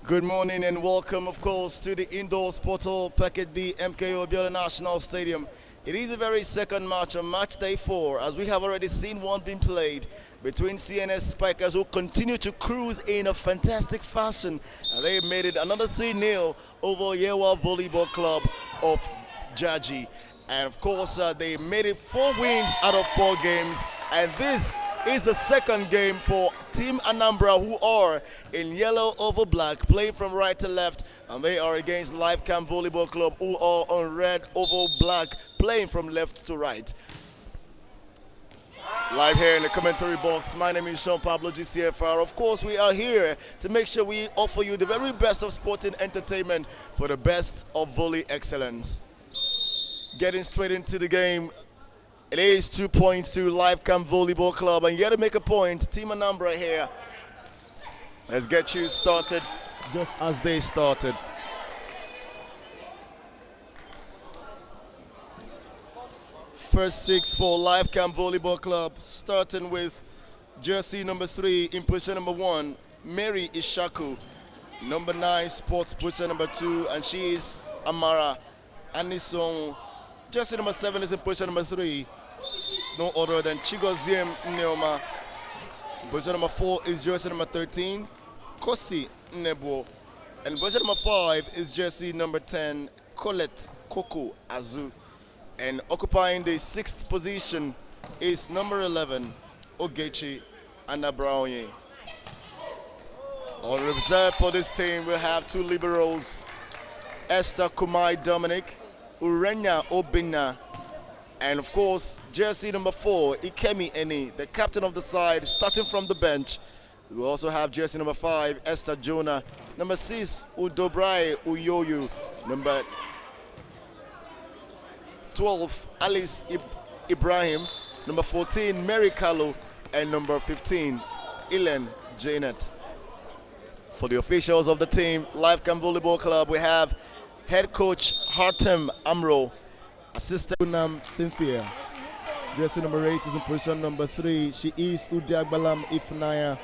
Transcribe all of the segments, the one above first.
Good morning and welcome, of course, to the indoor portal packet D MKO Abiola National Stadium. It is the very second match on match day 4, as we have already seen one being played between CNS Spikers, who continue to cruise in a fantastic fashion. And they made it another 3-0 over Yewa Volleyball Club of Jaji. And of course, they made it 4 wins out of 4 games. And this is the second game for Team Anambra, who are in yellow over black, playing from right to left. And they are against Live Camp Volleyball Club, who are on red over black, playing from left to right. Live here in the commentary box, my name is Sean Pablo GCFR. Of course, we are here to make sure we offer you the very best of sporting entertainment for the best of volley excellence. Getting straight into the game, it is 2 points to Live Camp Volleyball Club, and you got to make a point. Team Anambra here. Let's get you started just as they started. First 6 for Live Camp Volleyball Club, starting with jersey number 3 in position number 1, Mary Ishaku. Number 9, sports position number 2, and she is Amara Anisong. Jersey number 7 is in position number 3, no other than Chigoziem Neoma. Position number 4 is jersey number 13, Kosi Nebo. And position number 5 is jersey number 10, Colette Koko Azu. And occupying the 6th position is number 11, Ogechi Anabraonye. On reserve for this team, we have 2 liberals, Esther Kumai Dominic, Urenya Obina, and of course, jersey number 4, Ikemi Eni, the captain of the side, starting from the bench. We also have jersey number 5, Esther Jonah, number 6, Udobrai Uyoyu, number 12, Alice Ibrahim, number 14, Mary Kalu, and number 15, Ilen Janet. For the officials of the team, Live Camp Volleyball Club, we have head coach Hartem Amro, assistant Unam Cynthia. Jersey number 8 is in position number 3. She is Udiagbalam Ifnaya.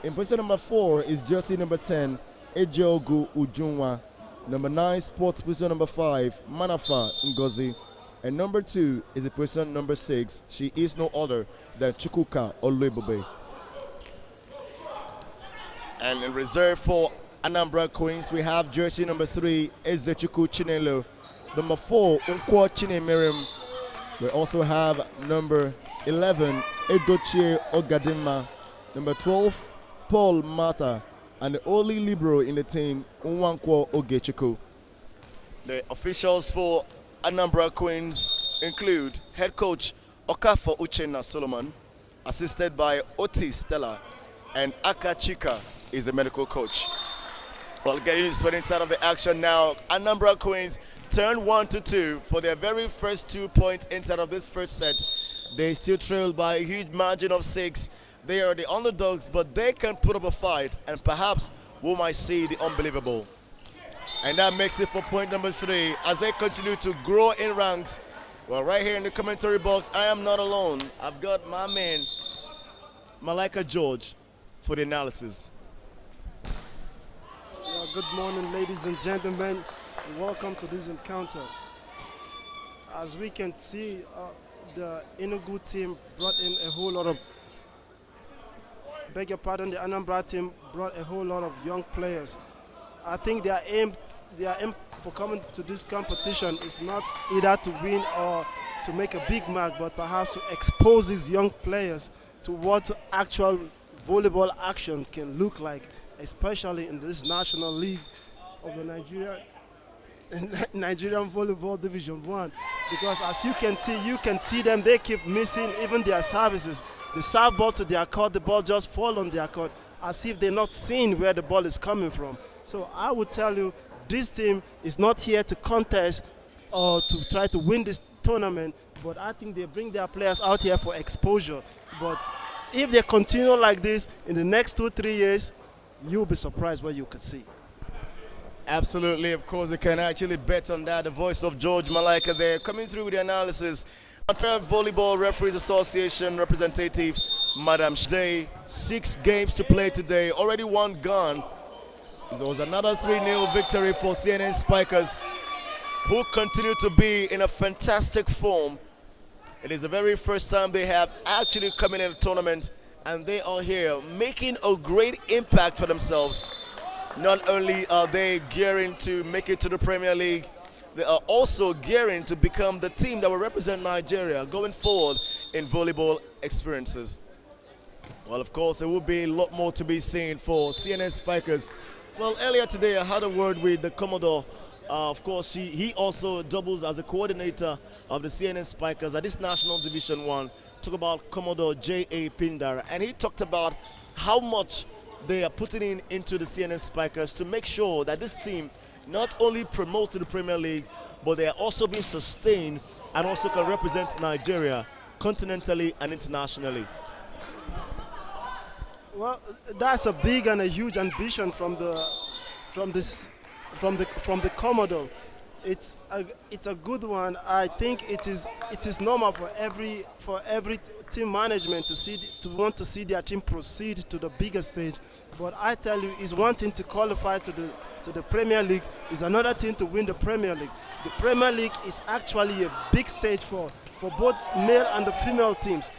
In position number 4 is jersey number 10, Ejogu Ujunwa. Number 9, sports position number 5, Manafa Ngozi. And number 2 is in position number 6. She is no other than Chukuka Olwebobe. And in reserve for Anambra Queens, we have jersey number 3, Ezechuku Chinelo. Number 4, Unkwo Chinemerim. We also have number 11, Edochie Ogadima. Number 12, Paul Mata. And the only libero in the team, Unwankwo Ogechuku. The officials for Anambra Queens include head coach Okafor Uchenna Solomon, assisted by Oti Stella, and Aka Chika is the medical coach. Well, getting into the inside of the action now, Anambra Queens turn 1-2 for their very first 2 points inside of this first set. They still trail by a huge margin of 6. They are the underdogs, but they can put up a fight, and perhaps we might see the unbelievable. And that makes it for point number 3 as they continue to grow in ranks. Well, right here in the commentary box, I am not alone. I've got my man, Malika George, for the analysis. Good morning, ladies and gentlemen. Welcome to this encounter. As we can see, the Enugu team brought in a whole lot of, beg your pardon, the Anambra team brought a whole lot of young players. I think their aim for coming to this competition is not either to win or to make a big mark, but perhaps to expose these young players to what actual volleyball action can look like, especially in this national league of the Nigerian Volleyball Division 1. Because as you can see them, they keep missing even their services. They serve ball to their court, the ball just fall on their court, as if they're not seeing where the ball is coming from. So I would tell you, this team is not here to contest or to try to win this tournament, but I think they bring their players out here for exposure. But if they continue like this in the next 2-3 years, you'll be surprised what you could see. Absolutely, of course, they can actually bet on that. The voice of George Malika there, coming through with the analysis. Volleyball Referees Association representative, Madam Day. 6 games to play today, already 1 gone. It was another 3-0 victory for CNN Spikers, who continue to be in a fantastic form. It is the very first time they have actually come in a tournament, and they are here making a great impact for themselves. Not only are they gearing to make it to the Premier League, they are also gearing to become the team that will represent Nigeria going forward in volleyball experiences. Well, of course, there will be a lot more to be seen for CNN Spikers. Well, earlier today I had a word with the Commodore. Of course, he also doubles as a coordinator of the CNN Spikers at this National Division 1. Talk about Commodore J.A. Pindara, and he talked about how much they are putting into the CNN Spikers to make sure that this team not only promotes to the Premier League, but they are also being sustained and also can represent Nigeria continentally and internationally. Well, that's a big and a huge ambition from the Commodore. It's a good one. I think it is normal for every team management to want to see their team proceed to the bigger stage. But I tell you, it's one thing to qualify to the Premier League, is another thing to win the Premier League. The Premier League is actually a big stage for both male and the female teams.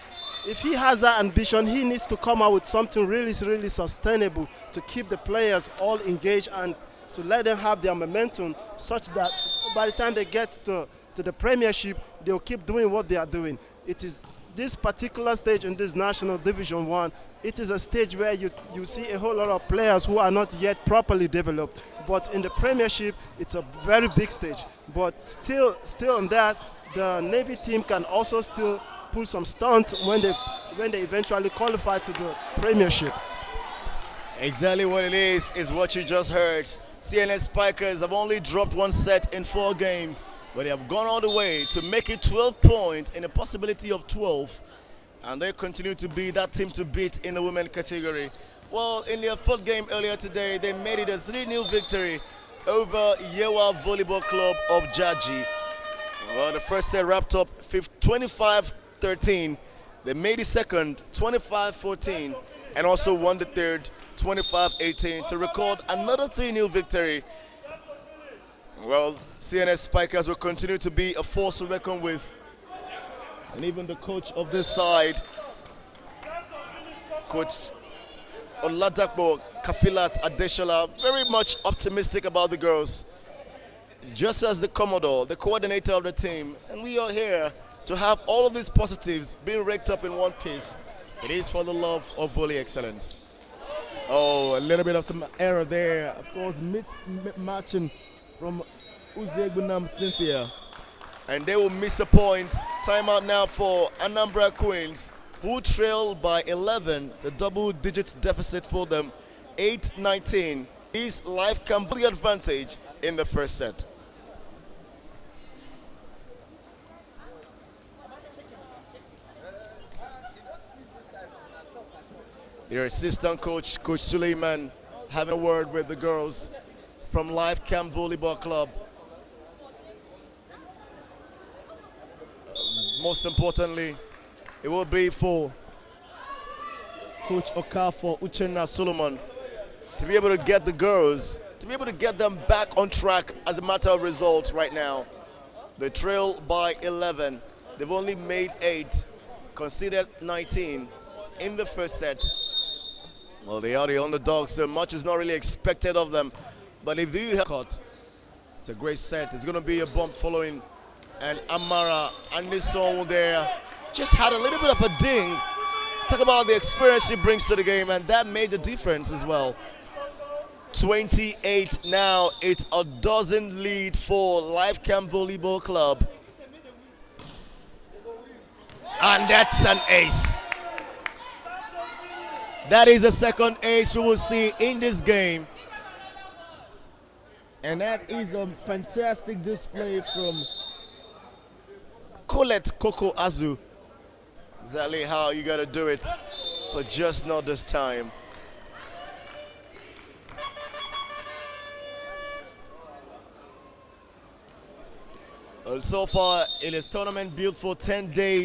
If he has that ambition, he needs to come out with something really sustainable to keep the players all engaged and to let them have their momentum, such that by the time they get to the Premiership, they'll keep doing what they are doing. It is this particular stage in this National Division 1, it is a stage where you see a whole lot of players who are not yet properly developed. But in the Premiership, it's a very big stage. But still on that, the Navy team can also still pull some stunts when they eventually qualify to the Premiership. Exactly what it is what you just heard. CNN Spikers have only dropped one set in 4 games, but they have gone all the way to make it 12 points in a possibility of 12. And they continue to be that team to beat in the women category. Well, in their 4th game earlier today, they made it a 3-0 victory over Yewa Volleyball Club of Jaji. Well, the first set wrapped up 25-13. They made the second 25-14 and also won the third 25-18 to record another 3-0 victory. Well, CNS Spikers will continue to be a force to reckon with. And even the coach of this side, Coach Oladakbo Kafilat Adeshala, very much optimistic about the girls. Just as the Commodore, the coordinator of the team. And we are here to have all of these positives being raked up in one piece. It is for the love of volley excellence. Oh, a little bit of some error there. Of course, matching from Uzegbunam Cynthia. And they will miss a point. Timeout now for Anambra Queens, who trail by 11. The double-digit deficit for them, 8-19. Is life come fully advantage in the first set. Their assistant coach, Coach Suleiman, having a word with the girls from Life Camp Volleyball Club. Most importantly, it will be for Coach Okafor Uchenna Solomon to be able to get the girls, to be able to get them back on track as a matter of results right now. They trail by 11. They've only made 8, conceded 19 in the first set. Well, they are the underdogs, so much is not really expected of them. But if they have caught, it's a great set. It's going to be a bump following. And Amara and this song there just had a little bit of a ding. Talk about the experience she brings to the game, and that made the difference as well. 28 now. It's a dozen lead for Life Camp Volleyball Club. And that's an ace. That is the second ace we will see in this game. And that is a fantastic display from Colette Coco Azu. Exactly how you got to do it, but just not this time. Well, so far, it is tournament built for 10 days.